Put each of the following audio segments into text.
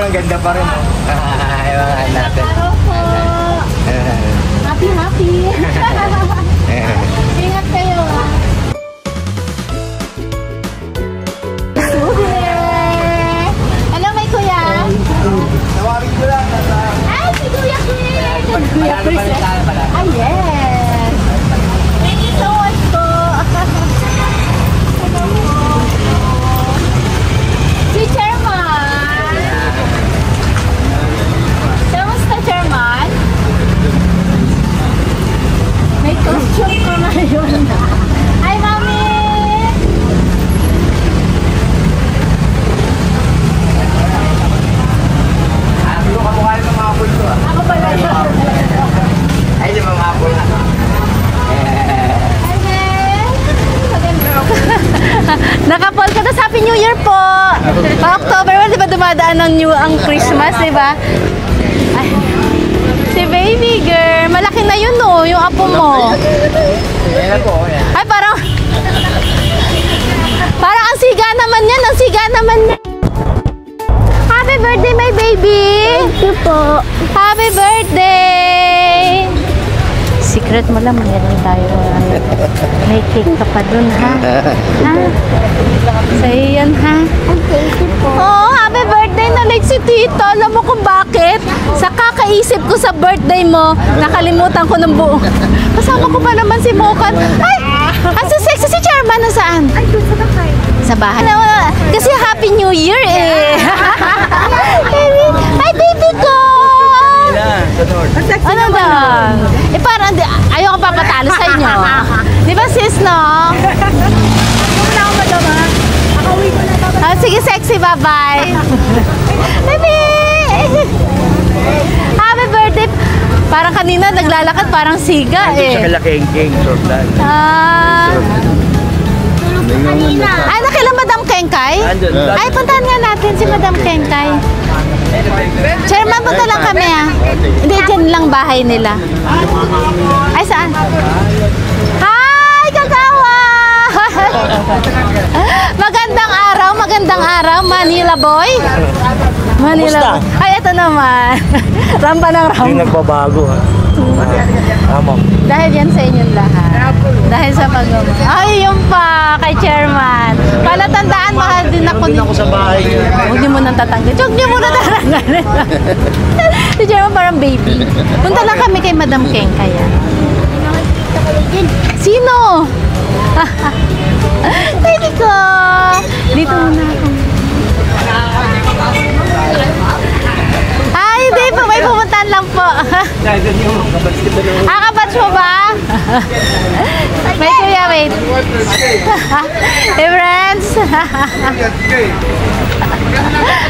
ang ganda pa rin. Ay, mga natin. Happy, happy. Ingat kayo. Hello, may kuya. Tawagin ko lang. Ay, si Kuya Chris. Kuya Chris. Ay, yes. Thank you so much po. Si Chairman. Kamusta, Chairman? May costume ko ngayon. Hi, Mami! Ano kamukha ng mga apple ko? Ako pala yun. Ay, di mga apple na. Nakapol ka tas Happy New Year po! October 1, di ba dumadaan ang Christmas, di ba? Ay, si baby girl, malaki na yun no, yung apo mo. Yan po, yan. Ay, parang ang siga naman yan, ang siga naman yan. Happy birthday, my baby! Thank you po. Happy birthday! Secret mo lang, meron tayo. May cake ka pa dun, ha? Ha? Sa'yo yan, ha? Thank you po. Oo, happy birthday na like si Tito. Alam mo kung bakit? Sa kakaisip ko sa birthday mo, nakalimutan ko ng buo. Kasama ko pa naman si Mokan. Ay! Ang sexy si Chairman. Nasaan? Ay, doon sa bahay. Sa bahay. Kasi Happy New Year eh. Ay, baby ko! Ano daw? Eh parang ayaw ko papatalo sa inyo. Di ba sis, no? Wala ako madama. Akawin ko na ba? Sige, sexy, bye-bye. Baby! Happy birthday! Parang kanina naglalakad, parang siga eh. Sa kalakengking, sordan. Ay, nakila Madam Kengkay? Ay, puntahan nga natin si Madam Kengkay. Chairman, punta lang kami ah. Hindi, dyan lang bahay nila. Ay, saan? Hi, kakawa! Magandang araw, Manila boy. Manila boy. Ay, ito naman. Rampa ng rampa. Hindi nagbabago ha. Tama. Dahil yan sa inyong lahat. Dahil sa pag-uwi. Ay, yun pa, kay Chairman. Palatandaan, mahal din ako. Doon ako sa bahay niyo. Huwag niyo muna tatanggal. Huwag niyo muna tatanggal. Si Chairman parang baby. Punta lang kami kay Madam Keng kaya. Sino? Baby ko! Dito muna ako. Ay, hindi po. May pumuntahan lang po. Kabatch mo ba? May kuya, wait. Hey, friends.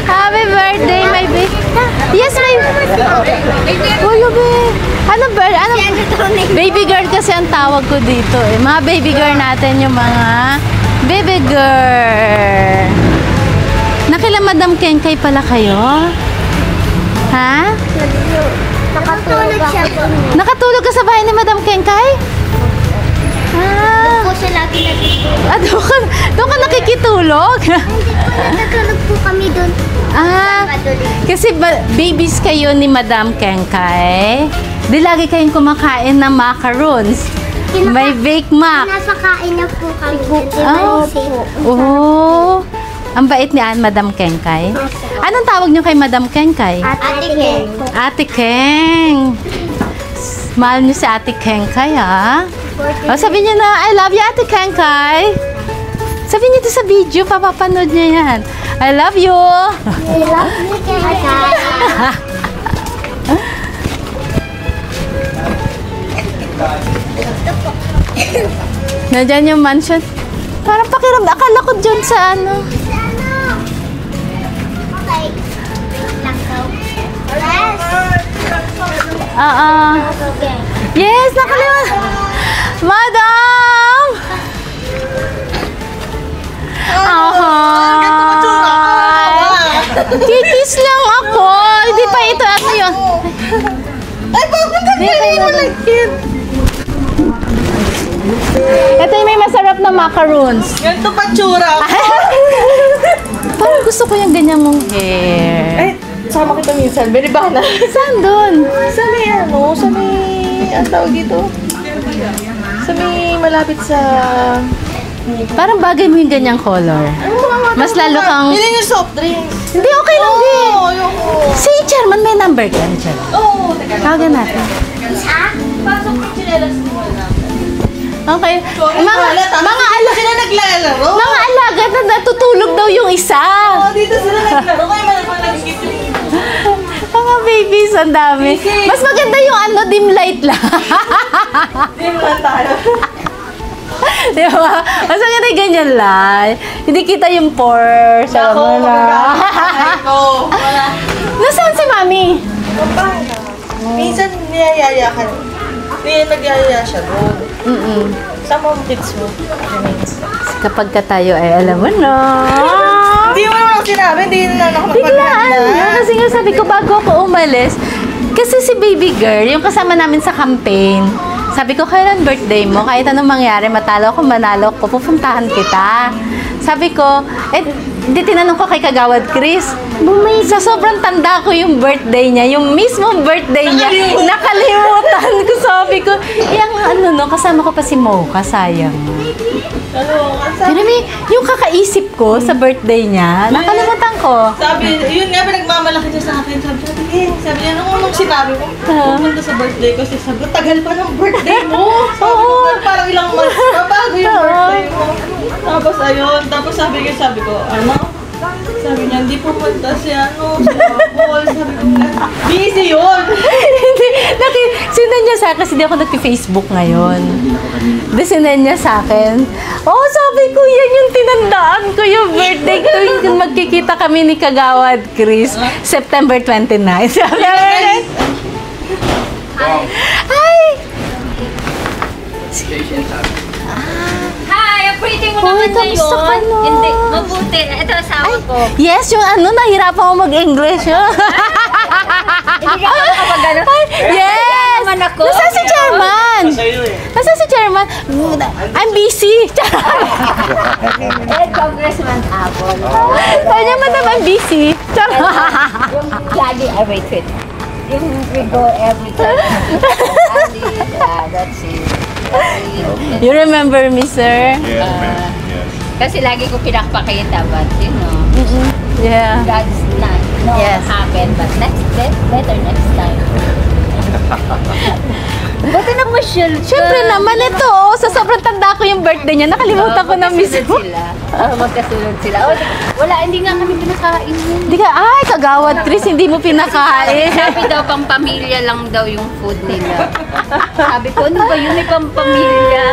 Happy birthday, my baby. Yes, my Uyo, babe. Ano? Baby girl kasi ang tawag ko dito eh. Mga baby girl natin yung mga baby girl. Nakila Madam Kengkay pala kayo? Ha? Nakatulog siya po. Nakatulog ka sa bahay ni Madam Kengkay? Po siya lagi natutulog. Doon ka nakikitulog? Hindi po, natulog po kami doon. Kasi babies kayo ni Madam Kengkay. Di lagi kayong kumakain ng macaroons. May bake mac. Nasa kain na po kami. Oh. Ang bait ni Madam Kengkay. Anong tawag niyo kay Madam Kengkay? Ate Keng. Ate Keng. Mahal niyo si Ate Kengkay, ha? O, sabihin niyo na, I love you, Ate Kengkay. Sabihin niyo ito sa video, papapanood niya yan. I love you. I love you, Kengkay. Nandiyan yung mansion. Parang pakiramdam. Akala ko dyan sa ano. Okay. Lang daw. Yes. Okay. Yes, nakalimutan. Madam! Kikis lang ako. Hindi pa ito. Ano yun? Ay, bakit nagkaroon mo lang kid? Ito yung may masarap na macaroons. Ganito pa tsura. Parang gusto ko yung ganyan mong hair. Eh, sama kita minsan. Beribana. Saan doon? Sa may ang tawag dito? Sa may malapit sa... Parang bagay mo yung ganyang color. Mas lalo kang... Hindi yung soft drinks. Hindi, okay lang din. Oo, ayoko. Si Chairman, may number ka ni Chairman. Oo, teka. Tawagan natin. Pasok yung chinelas mo lang. Okay. Sila naglalaro. Mga alaga na natutulog daw yung isa. Oo, dito sila naglalaro. Kaya malamang nagkikip yung Mga babies, ang dami. Mas maganda yung dim light lang. Hindi mo lang tayo. Di ba? Mas maganda yung ganyan lang. Hindi kita yung pores. Alam mo na. Ako. Nasaan si Mami? Minsan niyayaya ka. Nagyayaya siya doon. Sama mo kids mo. Kapag ka tayo ay alam mo na. Hindi mo naman ako sinabi. Hindi na ako Biglaan na. Kasi nga sabi ko bago ako umalis, kasi si baby girl, yung kasama namin sa campaign, sabi ko, kailan birthday mo? Kahit anong mangyari, matalo ako, manalo ko, pupuntahan kita. Sabi ko, hindi tinanong ko kay Kagawad Chris. Sa sobrang tanda ko yung birthday niya, yung mismong birthday niya, nakalimutan ko. Sabi ko, kasama ko pa si Mocha, sayang. Pero yung kakaisip ko sa birthday niya, nakalimutan ko. Sabi, yun nga, nagmamalaki siya sa akin. Sabi niya, nung sinabi ko, pumunta sa birthday ko, sabi ko, tagal pa ng birthday mo. Sabi ko, parang ilang months pa bago yung birthday mo. Tapos ayun, sabi ko, sabi niya, hindi pumunta si Paul. Sabi ko, busy yun. Sinend niya sa akin, kasi di ako nag-Facebook ngayon. Sinend niya sa akin. Sabi ko, yan yung tinandaan ko yung birthday ko. Yung magkikita kami ni Kagawad Chris, September 29. Sabi Hi! Hi, ang pretty mo Hoy, naman kamusta ka, ngayon. no? Hindi, mabuti. Ito asawa ko. Yes, yung nahirapan ako mag-English. Hindi ka kapag gano'n. Yes! naman ako. Nasaan si Chairman? Sa'yo eh. Nasaan si Chairman? I'm busy. Congressman Apple. Sabi niya, madam, I'm busy. Yung lagi, wait. Yung we go every time. That's it. You remember me, sir? Yes, ma'am. Yes. Kasi lagi ko pinakpakita, but you know, Yeah. God's not Yes. happen, but better next time. Buti na masyal ka. Siyempre naman ito, sa sobrang tanda ko yung birthday niya, nakalimutan ko na mismo. Magkasunod sila. Wala, hindi nga kami pinakain yun. Hindi ka, kagawad, Chris, hindi mo pinakain. Sabi daw, pang pamilya lang daw yung food nila. Sabi ko, ano ba yun? May pang pamilya.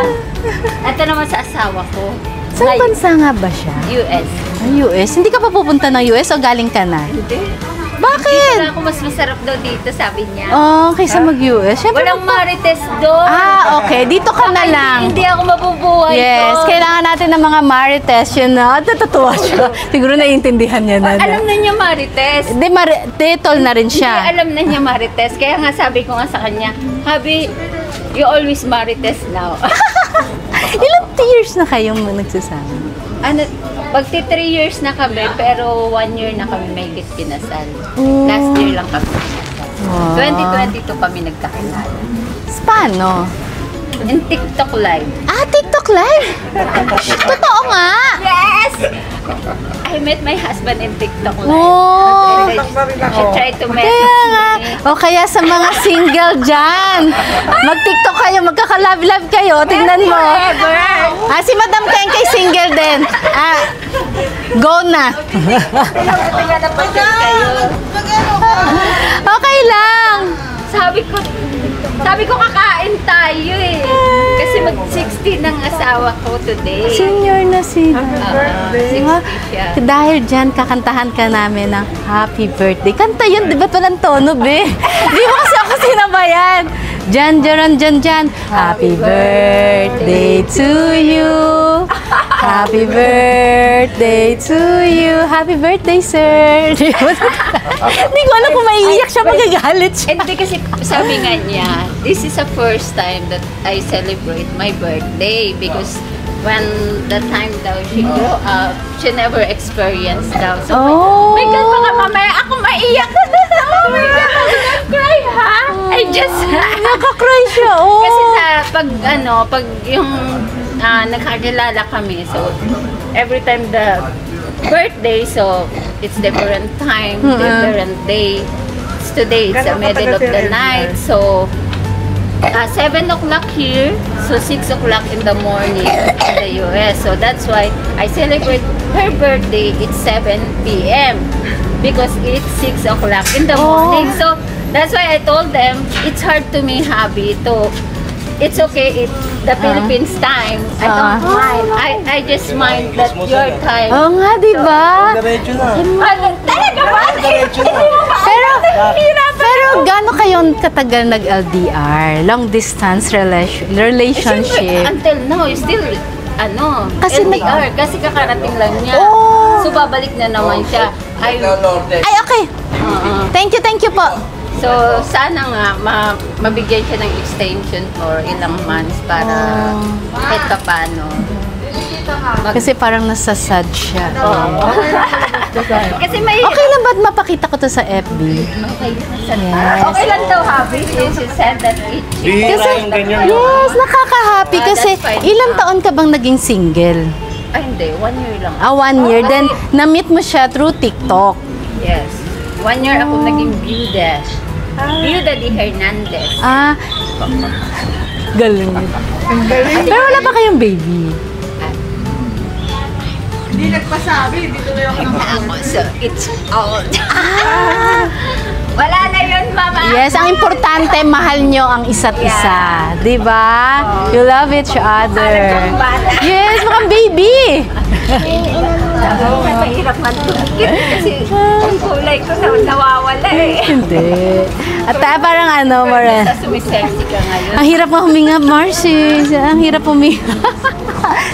Ito naman sa asawa ko. Saan bansa nga ba siya? US. US? Hindi ka pa pupunta ng US o galing ka na? Hindi. Bakit? Dito na ako mas masarap daw dito, sabi niya. Kaysa mag-US. Siyempre, Walang marites doon. okay. Dito ka na lang. Hindi ako mabubuhay Yes, doon. kailangan natin ng mga marites. Yun na. Natutuwa siya. Siguro naiintindihan niya na. Alam na niya marites. Hindi, titol na rin Hindi, siya. alam na niya marites. Kaya nga sabi ko nga sa kanya, Habi, you always marites now. Ilang years na kayong nagsasama? Magti 3 years na kami, pero 1 year na kami may kinasal. Mm. Last year lang kami kinasal. Wow. 2022 kami nagkakilala. Paano? In TikTok live. TikTok live? Totoo nga! Yes! I met my husband in TikTok live. Oh! She tried to Kaya message nga. me. O kaya sa mga single dyan, mag-TikTok kayo, magkaka-love-love kayo, tignan mo. Si Madam Kenkay single din. Go na. Tingnan na pa kayo. Okay lang. Sabi ko kakain tayo eh. Kasi mag-60 ng asawa ko today. Senior na si 60 siya. Dahil dyan, kakantahan ka namin ng happy birthday. Kanta yun, di ba walang tono, be? Di mo kasi ako sinabayan. Jan. Happy birthday to you. Happy birthday to you. Happy birthday, sir. Di ko alam kung maiiyak siya, magagalit siya. Hindi kasi sabi nga niya, this is the first time that I celebrate my birthday because when the time daw she grew up, she never experienced daw. So, Oh. my God, baka mamaya ako maiyak. Oh my God, I'm gonna cry, ha? I just... Nakakry siya, oh. Kasi sa pag yung nagkakilala kami, so every time the birthday, so it's different time, different day. Today it's the middle of the night, so 7 o'clock here, so 6 o'clock in the morning in the US. So that's why I celebrate her birthday. It's 7 p.m. because it's 6 o'clock in the morning. So that's why I told them it's hard to me, Habi, to it's okay if the Philippines time. I don't mind. I just mind that your time. Oo nga, di ba? Diretso na. Talaga ba? Diretso na. Pero gaano kayong katagal nag-LDR? Long distance relationship? Siyempre, until now, still, Kasi LDR. Kasi kakarating lang niya. Oh. So, babalik na naman siya. Ay, okay. Thank you po. So, sana nga mabigyan siya ng extension for ilang months para kahit pa paano. Kasi parang nasasad siya. Kasi may... Okay lang ba't mapakita ko to sa FB? Okay lang daw, Habi. She said that it... Bihira yung ganyan. Yes, nakaka-happy kasi that's fine. ilang taon ka bang naging single? Ay, hindi. 1 year lang. 1 year. Then, na-meet mo siya through TikTok. Yes. 1 year ako naging byuda. Byuda di Hernandez. Galing. Pero wala pa kayong baby. Hindi nagpasabi, dito na yung So, it's old. Wala na yun, Mama. Yes, ang importante, mahal nyo ang isa't isa. Di ba? You love each other. Yes, mukhang baby. Mahirap magtukit kasi ang kulay ko nawawala eh. Hindi. At parang Mara. Sa sumisexy ka ngayon. Ang hirap mo huminga, Marcy. Ang hirap huminga.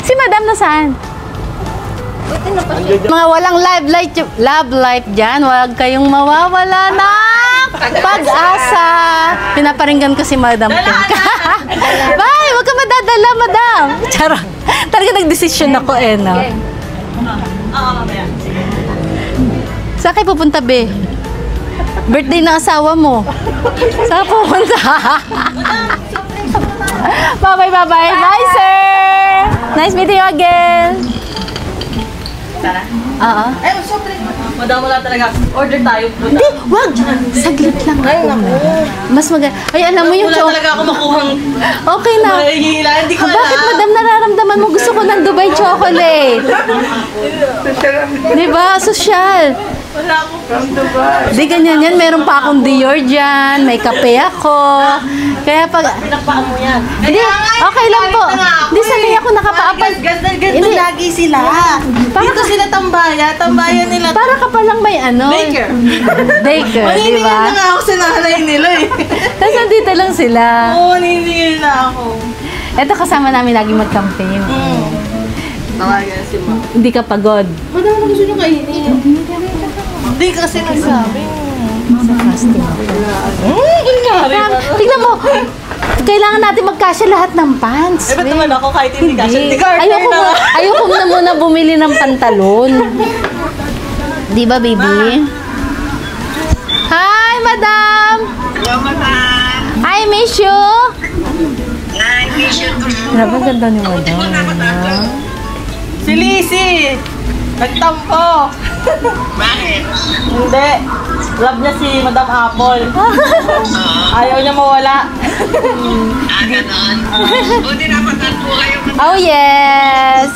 Si Madam nasaan? Buti na pa siya. Mga walang love life dyan, huwag kayong mawawala ng pag-asa. Pinaparinggan ko si Madam Pink. Bye! Huwag ka madadala, Madam. Charot. Talaga nag-desisyon ako no? Saan kayo pupunta, be? Birthday ng asawa mo. Saan pupunta? Bye-bye. Bye, sir! Nice meeting you again. Tara. Oo. Ay, syempre. Madama wala talaga. Order tayo. Hindi, wag! Saglit lang ako. Mas Ay, alam mo yung Wala talaga ako makuhang Okay na. mahihila. Hindi ko Bakit, alam. madam, nararamdaman mo? Gusto ko ng Dubai chocolate. Di ba? Sosyal. Wala akong from Dubai. Di ganyan yan. Meron pa akong Dior dyan. May kape ako. Kaya pag... Pinakpaan mo yan. Hindi, okay lang po. Hindi, sanay ako nakapaapan. Ganda Hindi. lagi sila. Dito sila tambayan nila. Para ka palang may Daycare. Daycare, di Maniningil ba? na nga ako sa nanay nila eh. Tapos nandito lang sila. Oo, maniningil na ako. Ito kasama namin lagi mag-campaign. Tawagan si Ma. Hindi ka pagod. Wala na gusto nyo kainin. Hindi kasi nagsabi. Sa fasting ako. Kunyari ba? Tignan mo. Kailangan natin magkasya lahat ng pants. Eh, ba't naman ako kahit hindi kasi? Hindi ka Ayoko na muna bumili ng pantalon. Di ba, baby? Hi, madam! Hello, madam. I miss you! Hi, mission to you. Grabe, ganda ni madam. Si Lizzie! Nagtampo! Bakit? Hindi. Love niya si Madam Apple. Ayaw niya mawala. Ganon. Buti napatan po kayo. Oh, yes!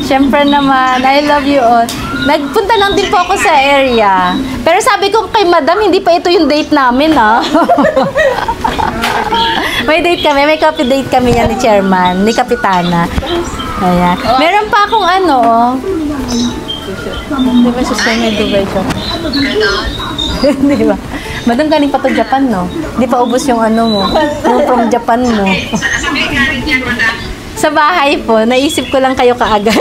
Siyempre naman, I love you all. Nagpunta lang din po ako sa area. Pero sabi ko kay madam, hindi pa ito yung date namin, ha? May date kami, may coffee date kami yan ni chairman, ni kapitana. Ayan. Meron pa akong di ba susunod may Dubai siya? Di ba? Madam, galing pa to Japan, no? Di pa ubos yung mo, yung from Japan mo. Sabi galing yan, madam. Sa bahay po, naisip ko lang kayo kaagad.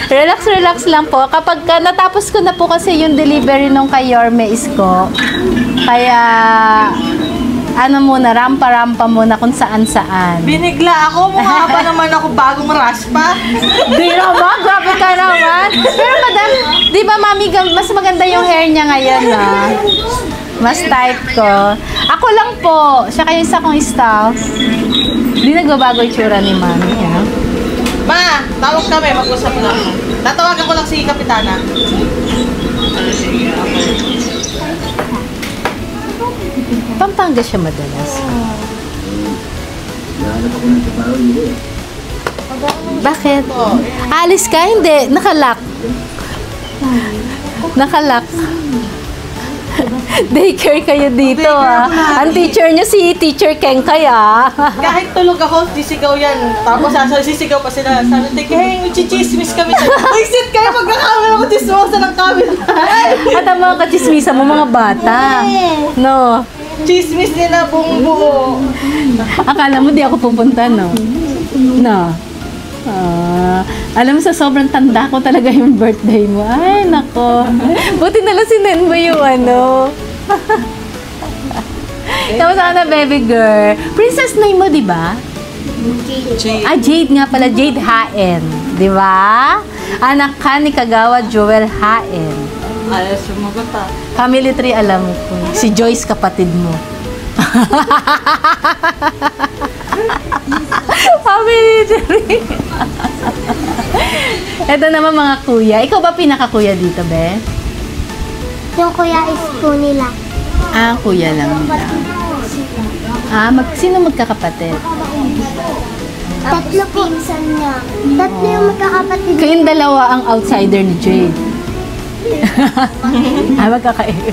Relax lang po. Kapag natapos ko na po kasi yung delivery nung kay Yorme Isko, kaya ano muna, rampa-rampa muna kung saan-saan. Binigla ako, mukha pa naman ako bagong raspa. Di naman, grabe ka naman. Pero madam, di ba mami, mas maganda yung hair niya ngayon, ha? Mas type ko. Ako lang po, siya kayo isa kong staff. Di nagbabago yung tsura ni mami, ha? Ma, tawag kami, mag-usap lang. Tatawagan ko lang si Kapitana. Pampanga siya madalas. Bakit? Alis ka? Hindi. Nakalak. Nakalak. Daycare kayo dito, ah. Ang teacher niyo si Teacher Keng kaya. Kahit tulog ako, sisigaw yan. Tapos sisigaw pa sila. Sabi, Keng, chichismis kami. Exit kayo, magkakamera ko chismosa ng camera. At ang mga kachismisa mo, mga bata. No. Chismis nila buong buo. Akala mo di ako pupunta, no? No. Alam mo, sa sobrang tanda ko talaga yung birthday mo. Ay, nako. Buti na lang sinend mo yung ano. Tapos na, baby girl. Princess name mo, di ba? Jade. Ah, Jade nga pala. Jade Haen. Di ba? Anak ka ni Kagawa Joel Haen. Ayaw sumagot ah. Family tree, alam ko. Si Joyce, kapatid mo. Family tree. Ito naman mga kuya. Ikaw ba pinaka-kuya dito, be? Yung kuya is po nila. Ah, kuya lang nila. Ah, sino magkakapatid? Tatlo po. Pinsan niya. Tatlo yung magkakapatid. Kayong dalawa ang outsider ni Jade. Ah, magkakaiba.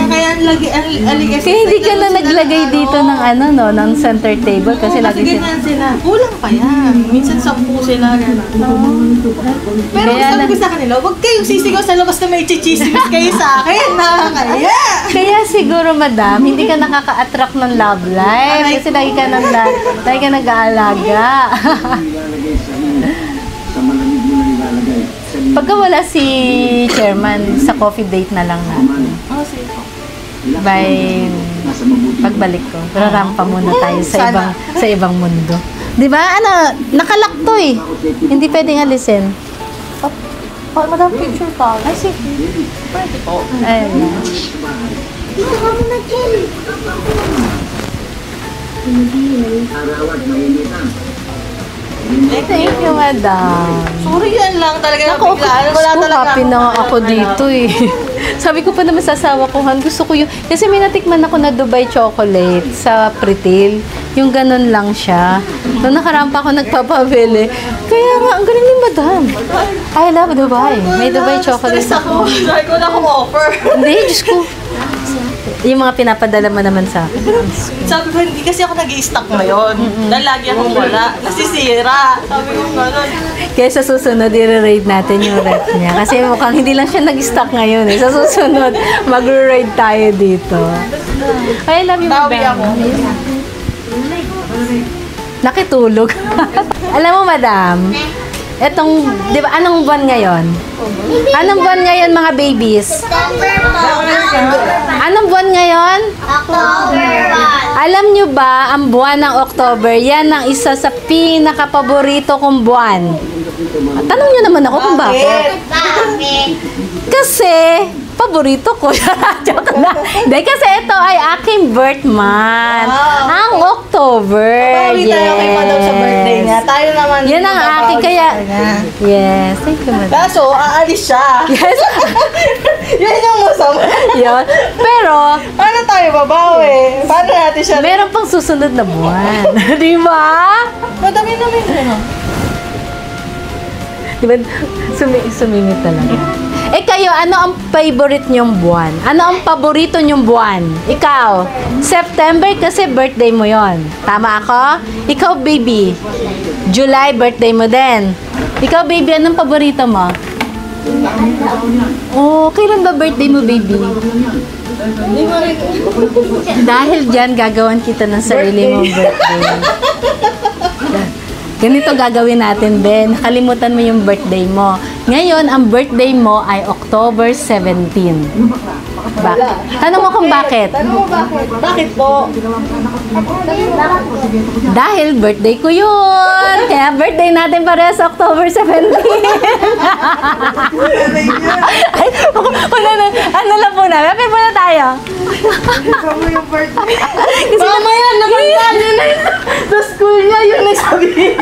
Kaya lagi aligas. Kaya hindi ka na naglagay dito ng ano, no, ng center table kasi lagi Kasi sila. ganyan sila. Kulang pa yan. Minsan 10 sila. Pero Kaya sabi lang- ko sa kanila, huwag kayong sisigaw sa labas na may chichismis kayo sa akin. Nakakaya. Kaya siguro, madam, hindi ka nakaka-attract ng love life kasi lagi ka nag-aalaga. Pagka wala si chairman, sa coffee date na lang natin. Oh, sige po. By pagbalik ko, rarampa muna tayo sa Sana. ibang mundo. 'Di ba? Ano, nakalak to eh. Hindi pwedeng alisin. Madam, picture pa. Ay, sige. Pwede po. Ayun. Thank you, madam. Sorry yan lang talaga. Ako, biglaan. Wala talaga happy na nga akong ako dito eh. Sabi ko pa naman sa asawa ko, Han, gusto ko yung... Kasi may natikman ako na Dubai chocolate sa Pritil. Yung ganun lang siya. Noong nakarampa ako nagpapabili. Kaya nga, ang galing ni madam. I love Dubai. May Dubai chocolate. Stress ako. Sorry ko na akong offer. Hindi, Diyos ko. Yung mga pinapadala mo naman sa akin. Sabi ko, hindi kasi ako nag-i-stock ngayon. Dahil lagi akong wala. Nasisira. Sabi ko, gano'n. Kaya sa susunod, i-raid natin yung rep niya. Kasi mukhang hindi lang siya nag-stock ngayon eh. Sa susunod, mag-raid tayo dito. Ay, love you, Tawi madam. ako. Nakitulog. Alam mo, madam, etong, di ba, anong buwan ngayon? Anong buwan ngayon, mga babies? September po. Anong buwan ngayon? October 1. Alam nyo ba, ang buwan ng October, yan ang isa sa pinaka-paborito kong buwan. Tanong nyo naman ako kung bakit. Bakit? Kasi, paborito ko. Joke na. Hindi, kasi ito ay aking birth month. Wow. Ang October. Pawi tayo kay Madam sa birthday niya. Tayo naman. Yan ang mababawi aking kaya... sa kanya. Yes, thank you, madam. Kaso, aalis siya. Yes. Yan yung masama. Yun. Pero, Paano tayo babawi? Paano natin siya? meron pang susunod na buwan. Di ba? Madami namin yun. Di ba? Sumingit talaga. Eh kayo, ano ang favorite nyong buwan? Ano ang paborito nyong buwan? Ikaw, September kasi birthday mo yon. Tama ako? Ikaw, baby. July, birthday mo din. Ikaw, baby, anong paborito mo? Oh, kailan ba birthday mo, baby? Dahil dyan, gagawan kita ng sarili mong birthday. Ganito gagawin natin, Ben. Nakalimutan mo yung birthday mo. Ngayon, ang birthday mo ay October. October 17. Bakit? Tanong mo kung bakit. Tanong mo bakit? Bakit po? Dahil birthday ko yun. Kaya birthday natin pareha sa October 17. Ay, ano lang po na. Happy po na tayo. Mamaya naman tayo na sa school niya yun nagsabihin.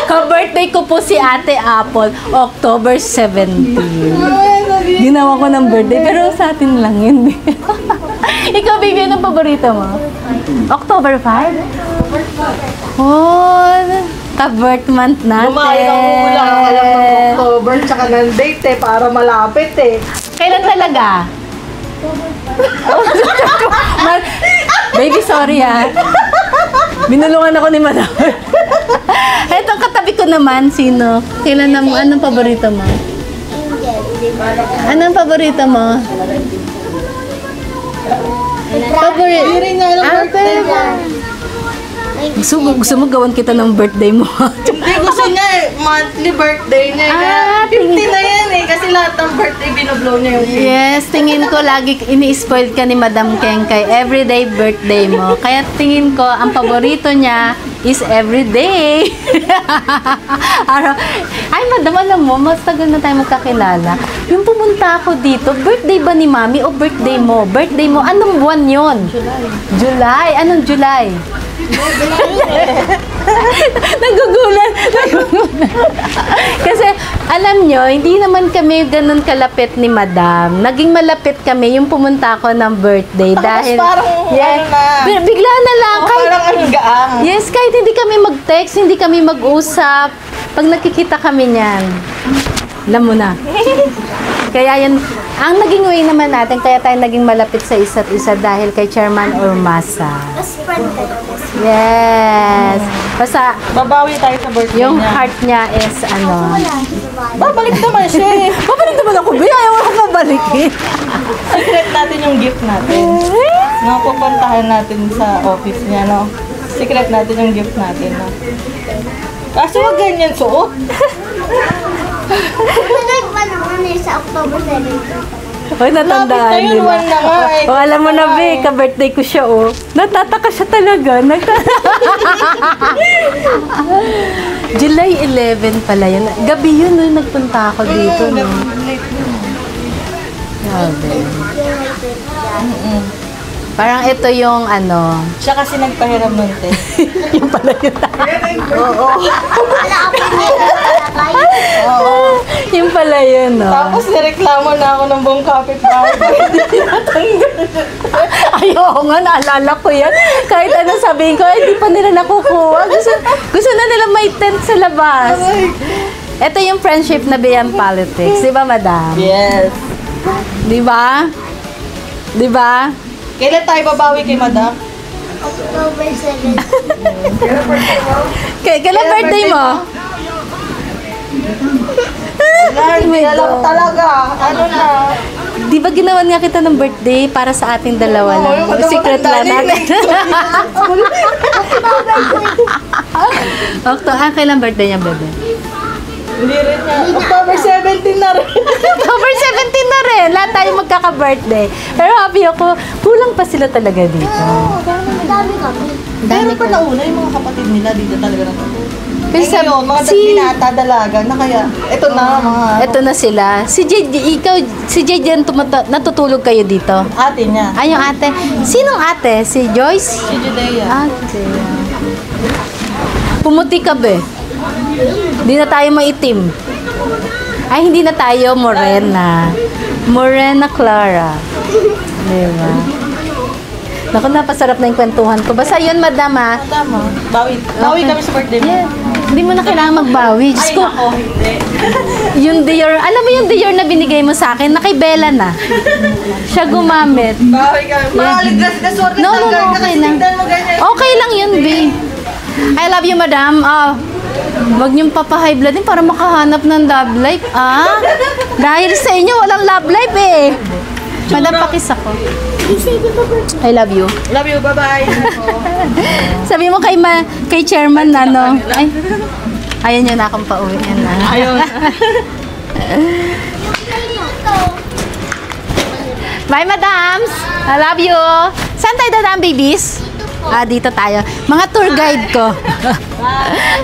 Ka-birthday ko po si Ate Apple, October 17. Ginawa ko ng birthday, pero sa atin lang yun. Ikaw, baby, anong paborito mo? October 5? Oh, ka-birth month natin. Bumahay ng hula. Alam mo, October, tsaka ng date eh, para malapit eh. Kailan talaga? Baby, sorry Binulungan ako ni Madam. Eto, katabi ko naman, sino? Kailan na mo? Anong paborito mo? Anong paborito mo? Paborito? Hindi rin nga lang birthday mo. Gusto mo gawan kita ng birthday mo? Hindi, gusto niya eh. Monthly birthday niya. Ah, 50 na yan eh. Kasi lahat ng birthday binoblow niya yung 50. Yes, tingin ko lagi ini-spoil ka ni Madam Keng kay everyday birthday mo. Kaya tingin ko, ang paborito niya is everyday. Ay, Madam, alam mo, mas tagal na tayo magkakilala. Yung pumunta ako dito, birthday ba ni Mami o birthday mo? Birthday mo, anong buwan yon? July. Anong July? Nagugulan. Kasi alam nyo, hindi naman kami ganun kalapit ni Madam. Naging malapit kami yung pumunta ko ng birthday. Dahil parang ano na. bigla na lang. Parang ang gaang. Yes, kahit hindi kami mag-text, hindi kami mag-usap. Pag nakikita kami niyan, alam mo na. Kaya yan, ang naging way naman natin, kaya tayo naging malapit sa isa't isa dahil kay Chairman Ormasa. Best friend kayo. Yes. Basta, Babawi tayo sa birthday yung niya. heart niya is ano. Babalik naman siya eh. Babalik naman ako, Bi. Ayaw ako mabalikin. Secret natin yung gift natin. No, pupuntahan natin sa office niya, no? Secret natin yung gift natin, no? Kaso wag ganyan suot. Pinag pa naman eh sa October 7. Hoy, natandaan Lapit na yun, nila. one na nga eh. Oh, alam mo na, Bi, ka-birthday ko siya, oh. Natataka siya talaga. July 11 pala yun. Gabi yun, no, nagpunta ako dito, no? Grabe. Parang ito yung ano. Siya kasi nagpahiram nun, te. Yung pala yun. Oo. Wala ako nilalagay. Oo. Yung pala yun, no? Tapos nireklamo na ako ng buong kapitbahay. Ayoko nga, naalala ko yan. Kahit ano sabihin ko, hindi pa nila nakukuha. Gusto na nila may tent sa labas. Ito yung friendship na beyond politics. Di ba, Madam? Yes. Di ba? Di ba? Kailan tayo babawi kay Madam? October 7. Kailan birthday mo? Hindi alam talaga. Ano na? Di ba ginawan nga kita ng birthday para sa ating dalawa lang? Oo, yung Secret lang matanda natin. Kailan birthday niya, bebe? Hindi rin nga. October 17 na rin. October 17 na rin. Lahat tayo magkaka-birthday. Pero happy ako, kulang pa sila talaga dito. Dami kami. Pero pa nauna yung mga kapatid nila dito talaga na. Kasi Eh ngayon, mga binata, dalaga na kaya. Ito na, mga Ito na sila. Si JJ yan natutulog kayo dito. ate niya. Ay, yung ate. Sinong ate? Si Joyce? Si Judea. Ate. Pumuti ka, be. Hindi na tayo maitim. Ay, hindi na tayo morena. Morena Clara. Diba? Naku, napasarap na yung kwentuhan ko. Basta yun, Madam, ha? Tama. Bawi Okay. kami sa birthday mo. Yeah. Hindi mo na kailangan magbawi. Diyos Ay, ko, ako, hindi. yung Dior, alam mo yung Dior na binigay mo sa akin, na kay Bella na. Siya gumamit. Bawi kami. Makaligras ka, sorry. No, okay lang. Tignan mo ganyan. Okay lang yun, B. I love you, Madam. Wag niyong papa-high blood din para makahanap ng love life, Dahil sa inyo, walang love life, eh. Madam, pakis ako. I love you. Love you, bye-bye. Sabi mo kay chairman na, no? Ay, ayaw niyo na akong pauwi. Yan na. Ayun. Bye, madams. I love you. Saan tayo dadaan, babies? Dito tayo. Mga tour guide ko.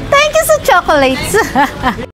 Thank you sa chocolates.